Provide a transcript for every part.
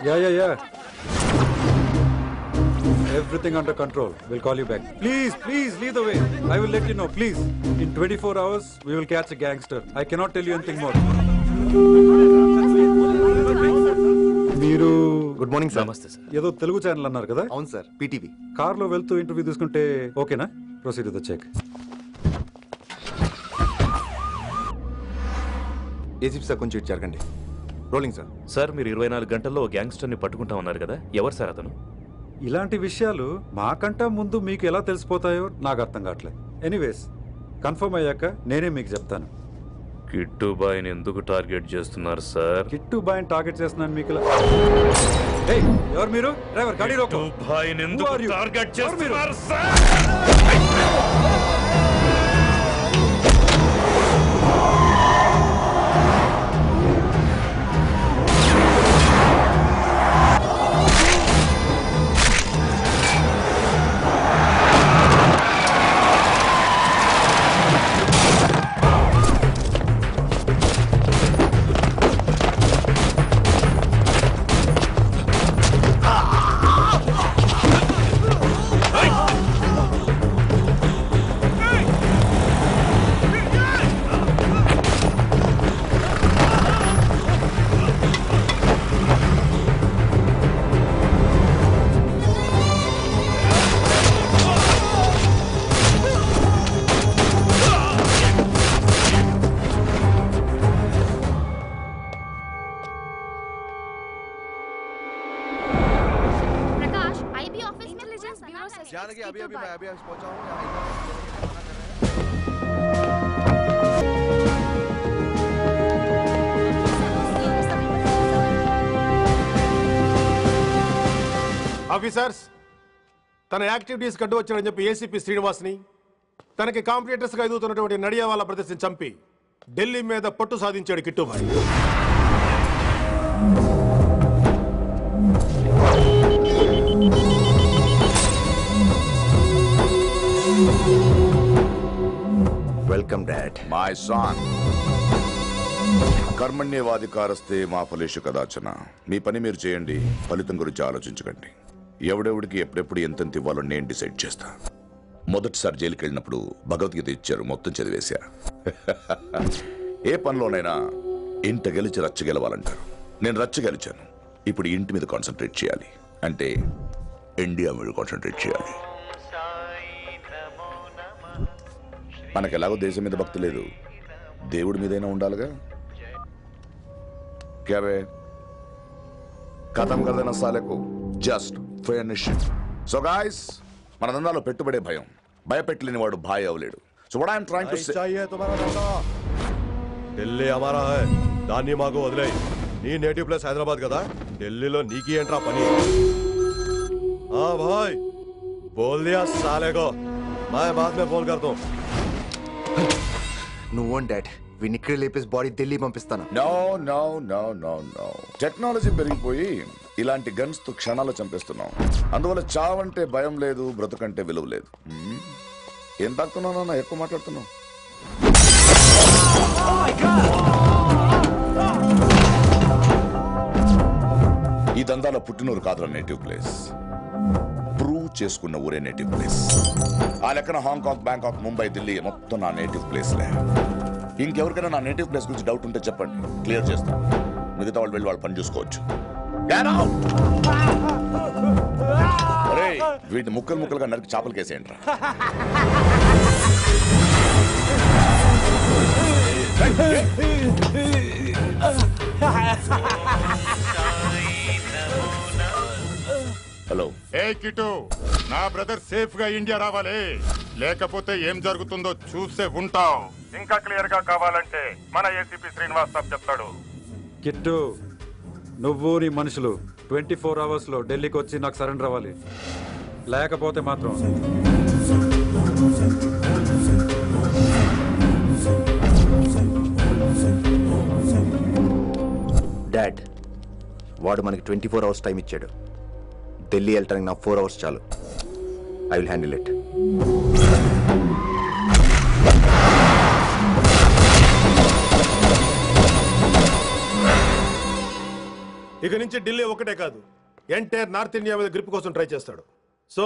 Yeah. Everything under control. We'll call you back. Please, lead the way. I will let you know, please. In 24 hours, we will catch a gangster. I cannot tell you anything more. మీరు good morning sir. నమస్తే sir. ఏదో Telugu channel అన్నారు కదా? అవును sir, PTV. కార్లో వెళ్తూ interview తీసుకుంటే ఓకేనా? Proceed with the check. ACP sir కొంచెం ఇటు జరగండి. Rolling sir. సార్ మీరు 24 గంటల్లో గ్యాంగ్స్టర్ని పట్టుకుంటా ఉన్నారు కదా, ఎవరు సార్ అతను? ఇలాంటి విషయాలు మాకంటా ముందు మీకు ఎలా తెలిసిపోతాయో నాకు అర్థం కావట్లేదు. ఎనీవేస్ కన్ఫర్మ్ అయ్యాక నేనే మీకు చెప్తాను. కిట్టుబాయిని ఎందుకు టార్గెట్ చేస్తున్నారు సార్? కిట్టుబాయిని టార్గెట్ చేస్తున్నాను మీకు. ఏయ్, ఎవరు మీరు? డ్రైవర్ గాడి రోకో. కిట్టుబాయిని ఎందుకు టార్గెట్ చేస్తున్నారు సార్? जानकी अभी पहुंचा हूं. ఆఫీసర్స్, తన యాక్టివిటీస్ కట్టు వచ్చాడని చెప్పి ఏసీపీ శ్రీనివాస్ని, తనకి కాంపిటీటర్స్గా ఎదుగుతున్నటువంటి నడియావాల ప్రదర్శన చంపి ఢిల్లీ మీద పట్టు సాధించాడు Kittubhai. Welcome dad. My son, కర్మణ్యేవాధికారస్తే మా ఫలేషు కదాచన. మీ పని మీరు చేయండి, ఫలితం గురించి ఆలోచించకండి. ఎవడెవడికి ఎప్పుడెప్పుడు ఎంతెంత ఇవ్వాలో నేను డిసైడ్ చేస్తా. మొదటిసారి జైలుకి వెళ్ళినప్పుడు భగవద్గీత ఇచ్చారు, మొత్తం చదివేశా. ఏ పనిలోనైనా ఇంట గెలిచి రచ్చ గెలవాలంటారు. నేను రచ్చ గెలిచాను. ఇప్పుడు ఇంటి మీద కాన్సన్ట్రేట్ చేయాలి, అంటే ఇండియా మీద కాన్సన్ట్రేట్ చేయాలి. మనకెలాగో దేశం మీద భక్తి లేదు, దేవుడి మీదైనా ఉండాలిగా. క్యాబే ఖతం కదన సాలకు జస్ట్ ఫినిష్. సో గాయ్స్, మన దందాలో పెట్టుబడే భయం. భయపెట్టలేని వాడు భాయ్ అవలేడు. So what I'm trying to say, Delhi హమారా హై, దాన్ని మాకు వదిలేయ్. నీ నేటివ్ ప్లేస్ హైదరాబాద్ కదా, ఢిల్లీలో నీకి ఏంట్రా పని? हाँ भाई, बोल दिया साले को, मैं बाद में फोन करता हूँ. నువ్వు డాడ్, వీడిని ఇక్కడ లేపేసి బాడీ ఢిల్లీ పంపిస్తాను. No no no no no. Technology పెరిగిపోయి ఇలాంటి గన్స్ తో క్షణాలు చంపేస్తున్నాం. అందువల్ల చావంటే భయం లేదు, బ్రతుకంటే విలువ లేదు. ఏం తాకుతున్నావు నాన్న, ఎక్కువ మాట్లాడుతున్నావు. ఈ దందాలో పుట్టినూరు కాదురా నేటివ్ ప్లేస్, ప్రూవ్ చేసుకున్న ఊరే నేటివ్ ప్లేస్. ఆ లెక్కన హాంకాంగ్, బ్యాంకాక్, ముంబై, ఢిల్లీ మొత్తం నా నేటివ్ ప్లేస్లే. ఇంకెవరికైనా నా నేటివ్ ప్లేస్ గురించి డౌట్ ఉంటే చెప్పండి, క్లియర్ చేస్తాను. మిగతా వాళ్ళు వెళ్ళి వాళ్ళు పని చూసుకోవచ్చు. వీటిని ముక్కలు ముక్కలుగా నరికి చేపలు కేసేయండి రా. హలో. ఏ కిటు, నా బ్రదర్ సేఫ్ గా ఇండియా రావాలి, లేకపోతే ఏం జరుగుతుందో చూసే ఉంటావు. ఇంకా క్లియర్ గా కావాలంటే మన ఏసీపీ శ్రీనివాస్ సాబ్ చెప్తాడు. కిట్టు, నువ్వు నీ మనుషులు 24 hours లో ఢిల్లీకి వచ్చి నాకు సరెండర్ అవ్వాలి. లేకపోతే మాత్రం డాడ్, వాడు మనకి 24 hours టైం ఇచ్చాడు. ఢిల్లీ వెళ్ళటానికి నాకు 4 hours చాలు. I will handle it. ఇక నుంచి ఢిల్లీ ఒకటే కాదు, ఎంటైర్ నార్త్ ఇండియా మీద గ్రిప్ కోసం ట్రై చేస్తాడు. సో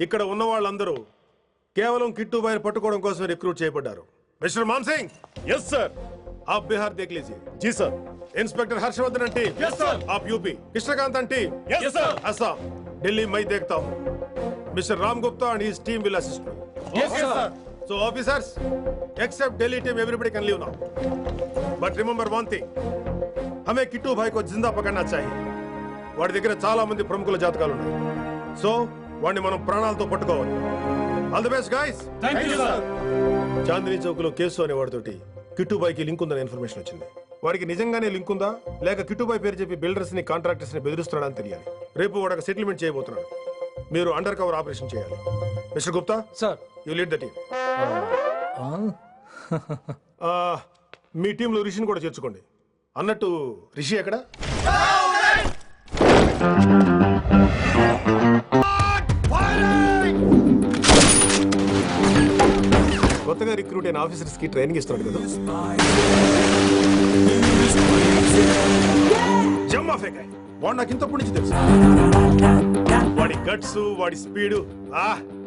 ఇక్కడ ఉన్న వాళ్ళందరూ కేవలం కిట్టుబాయిని పట్టుకోవడం కోసం రిక్రూట్ చేయబడ్డారు. Mister Maan Singh, yes sir. आप बिहार देख लीजिए. जी sir. Inspector Harshvardhan team, yes sir. आप UP. Krishnakant team, yes sir. Assam. Delhi मैं देखता हूँ. Mister Ram Gupta and his team will assist me. Yes sir. So officers, except Delhi team, everybody can leave now. But remember one thing, हमें किट्टू भाई को जिंदा पकड़ना चाहिए. వాడి దగ్గర చాలా మంది ప్రముఖుల జాతకాలు ఉన్నాయి. సో వాడిని మనం ప్రాణాలతో పట్టుకోవాలి. All the best guys. Thank you sir. Chandni Chowk లో కేసు అనే వాడితోటి కిట్టుబాయికి లింక్ ఉందని ఇన్ఫర్మేషన్ వచ్చింది. వాడికి నిజంగానే లింక్ ఉందా లేక కిట్టుబాయి పేరు చెప్పి బిల్డర్స్ ని కాంట్రాక్టర్స్ ని బెదిరిస్తున్నాడని తెలియాలి. రేపు వాడు సెటిల్మెంట్ చేయబోతున్నాడు. మీరు అండర్ కవర్ ఆపరేషన్ చేయాలి. Mister Gupta sir, you lead the team. మీ టీంలో రిషిని కూడా చేర్చుకోండి. అన్నట్టు రిషి ఎక్కడ? కొత్తగా రిక్రూట్ అయిన ఆఫీసర్స్ కి ట్రైనింగ్ ఇస్తున్నాడు కదా. జమ్మా ఫేకాయ్ వాడు నాకు ఇంతప్పటి నుంచి తెలుసు. వాడి గట్స్, వాడి స్పీడు,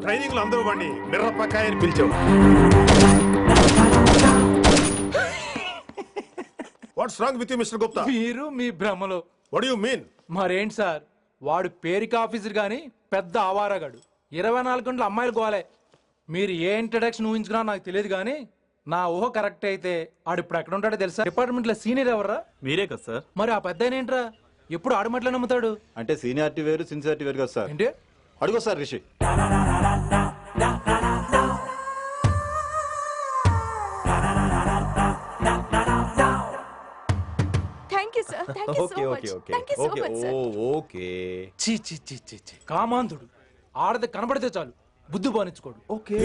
ట్రైనింగ్ లో అందరూ వాడిని మిర్రపకాయ అని పిలిచేవాడు. What's wrong with you mister Gupta? మీరు మీ భ్రమలో. What you mean? మరేంటి సార్, వాడు పేరుకి ఆఫీసర్ గాని పెద్ద ఆవారగాడు. 24 గంటలు అమ్మాయిలు గోలే. మీరు ఏ ఇంట్రడక్షన్ ఊహించుకున్నా నాకు తెలియదు కానీ నా ఊహ కరెక్ట్ అయితే ఆడు ఇప్పుడు ఎక్కడ ఉంటాడో తెలుసా? డిపార్ట్మెంట్ లో సీనియర్ ఎవర్రా? మీరే కదా సార్. మరి ఆ పెద్ద ఏంట్రా ఎప్పుడు ఆడమట్లే నమ్ముతాడు? అంటే సీనియారిటీ వేరు సిన్సియారిటీ వేరు కదా సార్. ఏంటి అడుగు sir Rishi. Thank you, sir. Thank you so much. Thank you so much, sir. Okay. చీ చీ చీ చీ చీ కామాంధుడు. ఆడది కనబడితే చాలు బుద్ధి బానించుకోడు. ఓకే.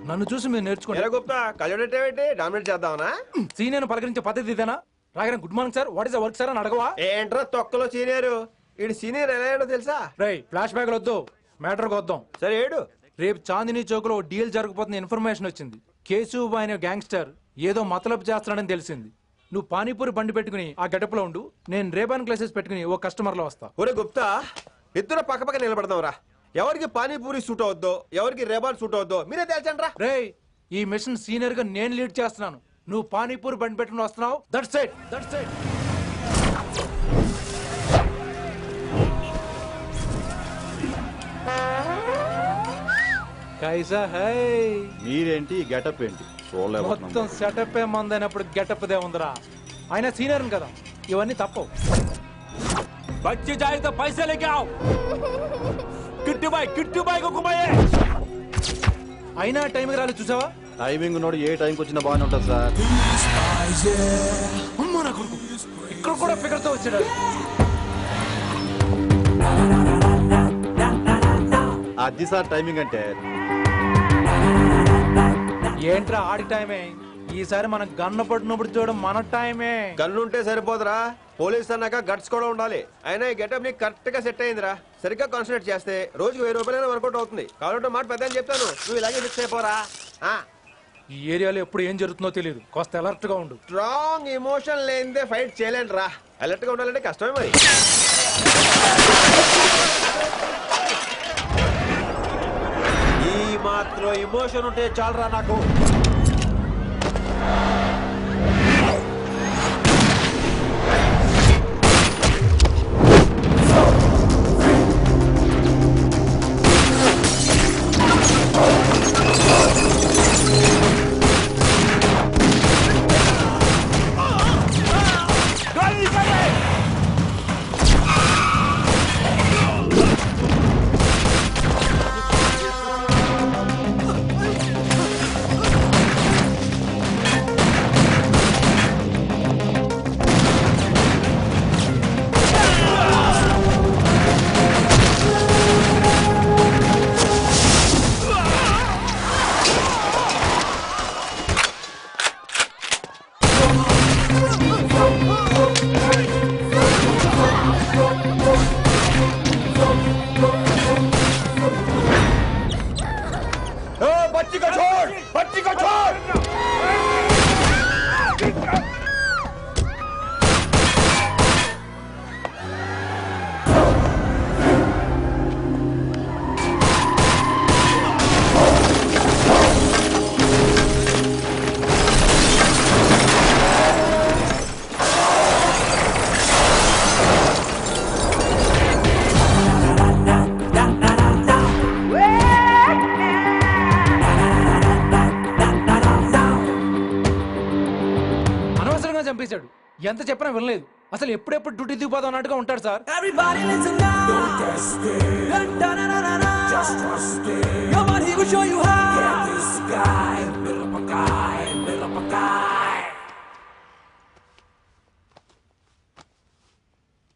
నన్ను చూసి మీరు నేర్చుకోండి. గుప్తా కళ్ళేంటి డామినేట్ చేద్దామనా? సీనియర్ పలకరించే పద్ధతి ఇదేనా? రాగానే good morning sir, what is work sir అని అడగవా? ఏంట్రా తొక్కలో సీనియర్? ఈడు సీనియర్ ఎలా ఏడో తెలుసా? రై ఫ్లాష్ బ్యాక్ వద్దు, మ్యాటర్కి వద్దాం. సరే ఏడు. రేపు చాందినీ చౌక్ లో డీల్ జరగబోతున్న ఇన్ఫర్మేషన్ వచ్చింది. కేశూబాయ్ అనే గ్యాంగ్స్టర్ ఏదో మతలబు చేస్తున్నాడని తెలిసింది. నువ్వు పానీపూరి బండి పెట్టుకుని ఆ గడపలో ఉండు, నేను రేబాన్ క్లాసెస్ పెట్టుకుని ఓ కస్టమర్ లో వస్తా. ఒరే గుప్తా, ఇద్దరు పక్క పక్క నిలబడదాంరా. ఎవరికి పానీపూరి సూట్ అవుద్దో ఎవరికి రేబాన్ సూట్ అవుద్దో మీరే తేల్చండి రా. రేయ్, ఈ మిషన్ సీనియర్ గా నేను లీడ్ చేస్తున్నాను. నువ్వు పానీపూరి బండి పెట్టుకుని వస్తున్నావు. That's it, that's it. కైసా హై? మీరేంటి గెటప్ ఏంటి? మొత్తం సెటప్ ఏ మందైనప్పుడు గెటప్ దే ఉందిరా. ఆయన సీనియర్ కదా, ఇవన్నీ తప్పవు. బచ్చి జాయితో పైసే లేకే ఆవ్. కిట్టుబాయ్ కుక్కుబాయే. అయినా టైంకి రాలేదు చూసావా? టైమింగ్ నోడు ఏ టైంకి వచ్చినా బాగానే ఉంటుంది సార్. అమ్మా నా కొడుకు, ఇక్కడ కూడా ఫిగర్ తో వచ్చాడు. అది సార్ టైమింగ్ అంటే. ఏంట్రా ఆడి టైమే? ఈసారి మనం గన్ను పట్టినప్పుడు చూడడం మన టైమే. గన్నుంటే సరిపోదురా, పోలీస్ అన్నాక గట్స్ కూడా ఉండాలి. అయినా ఈ గెటప్ ని కరెక్ట్ గా సెట్ అయిందిరా. సరిగ్గా కాన్సన్ట్రేట్ చేస్తే రోజుకి 1000 రూపాయలైనా వర్కౌట్ అవుతుంది. కాబట్టి మాట పెద్ద అని చెప్తాను, నువ్వు ఇలాగే ఫిక్స్ అయిపోరా. ఈ ఏరియాలో ఎప్పుడు ఏం జరుగుతుందో తెలియదు, కాస్త అలర్ట్ గా ఉండు. స్ట్రాంగ్ ఎమోషన్ లేనిదే ఫైట్ చేయలేండి రా. అలర్ట్ గా ఉండాలంటే కష్టమే మరి. ఈ మాత్రం ఎమోషన్ ఉంటే చాలరా నాకు. बच्ची को छोड़। అనవసరంగా చంపేశాడు. ఎంత చెప్పినా వినలేదు. అసలు ఎప్పుడెప్పుడు డ్యూటీ దిగిపోదాం అన్నట్టుగా ఉంటాడు సార్.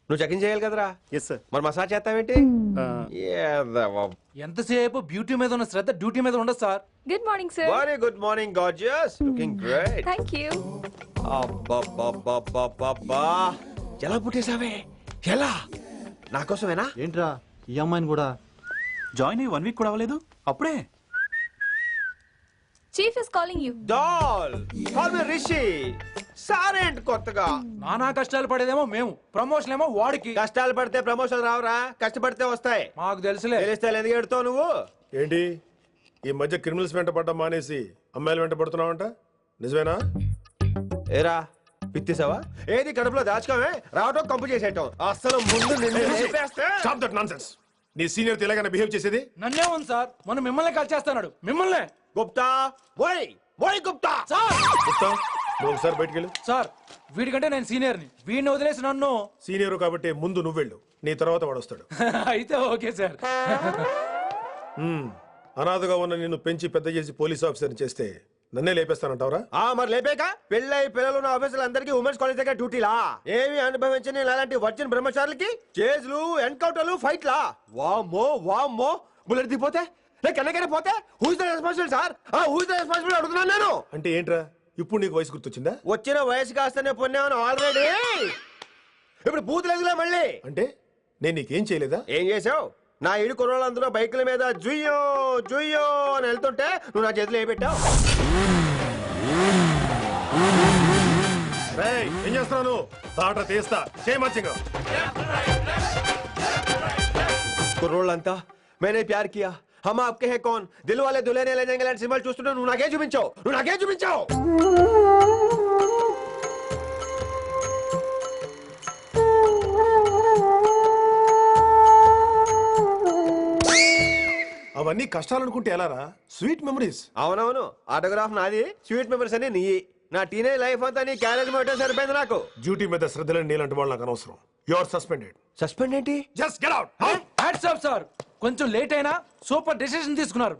నువ్వు చెకింగ్ చేయాలి కదరా? Yes sir. మరి మసాజ్ చేస్తావేంటి? ఎంతసేపు బ్యూటీ మీద ఉన్న శ్రద్ధ డ్యూటీ మీద ఉండదు sir. Good morning, sir. Very good morning gorgeous, looking great. Thank you. అబ్బబ్బబ్బబ్బబ్బా, ఎలా పుట్టేశావే? ఎలా? నా కోసమేనా? ఏంట్రా ఈ అమ్మాయిని కూడా జాయిన్ అయ్యి 1 వీక్ కూడా అవ్వలేదు అప్పుడే. Chief is calling you. డాల్ కాల్ మీ రిషి. సారేంటి కొత్తగా? నానా కష్టాలు పడేదేమో మేము, ప్రమోషన్ ఏమో వాడికి. కష్టాలు పడితే ప్రమోషన్ రావురా, కష్టపడితే వస్తాయి. మాకు తెలుసులే. తెలిస్తే ఎందుకు ఎడుతావు నువ్వు? ఏంటి ఈ మధ్య క్రిమినల్స్ వెంట పడ్డం మానేసి అమ్మాయిలు వెంట పడుతున్నావంట? నిజమేనా? ఏరా పిత్తిసావా? ఏది కడుపులో దాచుకోవే, రావటం కంపు చేసేయటం. అసలు ముందు నిన్ను లేపేస్తే. Stop that nonsense. నీ సీనియర్ ఇలాగైనా బిహేవ్ చేసేది? నన్నే ఉంది సార్, మనం మిమ్మల్ని కాల్ చేస్తున్నాడు. మిమ్మల్నే. గుప్తా ఓయ్ ఓయ్ గుప్తా. సార్ గుప్తా, నువ్వు ఒకసారి బయటికి వెళ్ళు. సార్ వీడికంటే నేను సీనియర్ని, వీడిని వదిలేసి నన్ను. సీనియర్ కాబట్టి ముందు నువ్వు వెళ్ళు, నీ తర్వాత వాడు వస్తాడు. అయితే ఓకే సార్. అనాథగా ఉన్న నిన్ను పెంచి పెద్ద చేసి పోలీస్ ఆఫీసర్ చేస్తే నన్నే లేపేస్తానంటావరా? మరి లేపేక పెళ్ళై పిల్లలు ఉన్న ఆఫీసులు అందరికీ ఉమెన్స్ కాలేజ్ దగ్గర డ్యూటీలా? ఏమి అనుభవించని ఇలాంటి వర్జిన్ బ్రహ్మచారులకి చేజ్లు, ఎన్కౌంటర్లు, ఫైట్లా? వామ్మో వామ్మో, బుల్లెట్ దిగిపోతే లేక ఎన్నకైనా పోతే who is the responsible sir? Who is the responsible అడుగుతున్నాను నేను. అంటే ఏంట్రా ఇప్పుడు నీకు వయసు గుర్తొచ్చిందా? వచ్చిన వయసు కాస్తనే పొన్నాను ఆల్రెడీ. ఇప్పుడు బూత్ లేదులే మళ్ళీ. అంటే నేను నీకేం చేయలేదా? ఏం చేసావు? నా ఇడు కుర్రోళ్ళందరూ బైకుల మీద జుయ్యో జుయ్యో అని వెళ్తుంటే నువ్వు నా చేతిలో ఏ పెట్టావు? ఏం చేస్తున్నాను? తాట తీస్తా చేయమచ్చంగా. కుర్రోళ్ళంతా मैंने प्यार किया, हम आपके हैं कौन, दिल वाले दुल्हने ले जाएंगे లాంటి సినిమాలు చూస్తుంటే నువ్వు నాకే చూపించావు, నువ్వు నాకే చూపించావు. అవన్నీ కష్టాలు అనుకుంటే ఎలారా? Sweet memories. అవునవును, ఆటోగ్రాఫ్ నాది, స్వీట్ మెమరీస్ అని నీ. నా టీనేజ్ లైఫ్ అంతా నీ క్యారేజ్ మొట్టే సరిపోయింది నాకు. డ్యూటీ మీద శ్రద్ధలేని నీలాంటి వాళ్ళు నాకు అనవసరం. You are suspended. సస్పెండ్ ఏంటి? Just get out. Hats off sir, కొంచెం లేట్ అయినా సూపర్ డెసిషన్ తీసుకున్నారు.